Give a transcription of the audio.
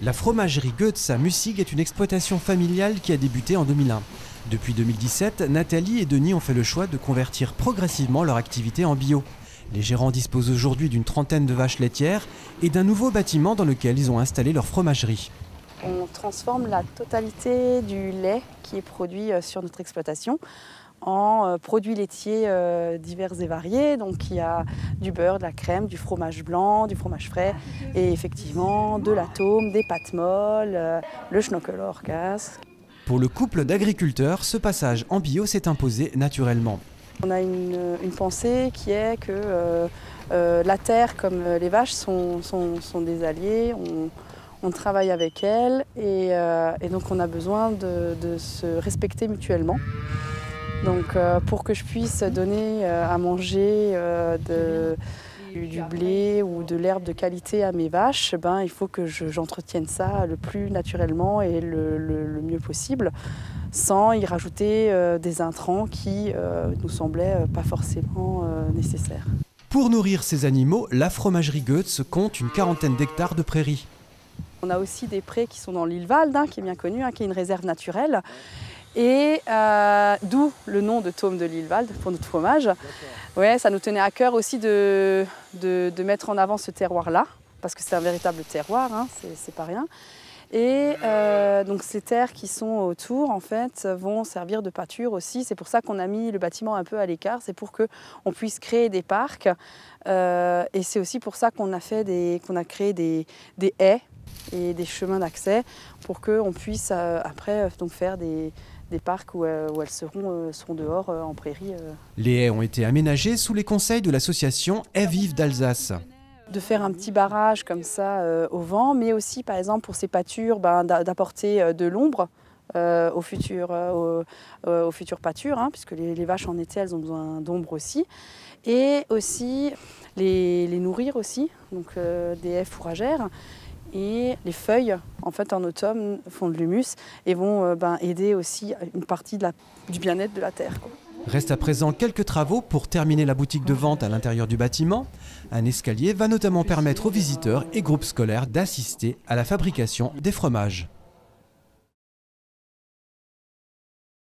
La fromagerie Goetz à Mussig est une exploitation familiale qui a débuté en 2001. Depuis 2017, Nathalie et Denis ont fait le choix de convertir progressivement leur activité en bio. Les gérants disposent aujourd'hui d'une trentaine de vaches laitières et d'un nouveau bâtiment dans lequel ils ont installé leur fromagerie. On transforme la totalité du lait qui est produit sur notre exploitation en produits laitiers divers et variés. Donc il y a du beurre, de la crème, du fromage blanc, du fromage frais et effectivement de l'atome, des pâtes molles, le Schnockelorgas. Pour le couple d'agriculteurs, ce passage en bio s'est imposé naturellement. On a une pensée qui est que la terre comme les vaches sont des alliés. On travaille avec elles et donc on a besoin de se respecter mutuellement. Donc pour que je puisse donner à manger du blé ou de l'herbe de qualité à mes vaches, il faut que j'entretienne ça le plus naturellement et le mieux possible, sans y rajouter des intrants qui nous semblaient pas forcément nécessaires. Pour nourrir ces animaux, la fromagerie Goetz compte une quarantaine d'hectares de prairies. On a aussi des prés qui sont dans l'île Vald, qui est bien connue, qui est une réserve naturelle. Et d'où le nom de Tome de l'île Vald pour notre fromage. Ouais, ça nous tenait à cœur aussi de mettre en avant ce terroir-là, parce que c'est un véritable terroir, c'est pas rien. Et donc ces terres qui sont autour, en fait, vont servir de pâture aussi. C'est pour ça qu'on a mis le bâtiment un peu à l'écart, c'est pour qu'on puisse créer des parcs. Et c'est aussi pour ça qu'on a créé des haies et des chemins d'accès pour qu'on puisse après donc faire des parcs où elles seront dehors en prairie. Les haies ont été aménagées sous les conseils de l'association Haies Vives d'Alsace. De faire un petit barrage comme ça au vent, mais aussi par exemple pour ces pâtures d'apporter de l'ombre aux futures pâtures, puisque les vaches en été elles ont besoin d'ombre aussi. Et aussi les nourrir aussi, donc des haies fourragères. Et les feuilles, en fait, en automne, font de l'humus et vont aider aussi une partie du bien-être de la terre. Reste à présent quelques travaux pour terminer la boutique de vente à l'intérieur du bâtiment. Un escalier va notamment permettre aux visiteurs et groupes scolaires d'assister à la fabrication des fromages.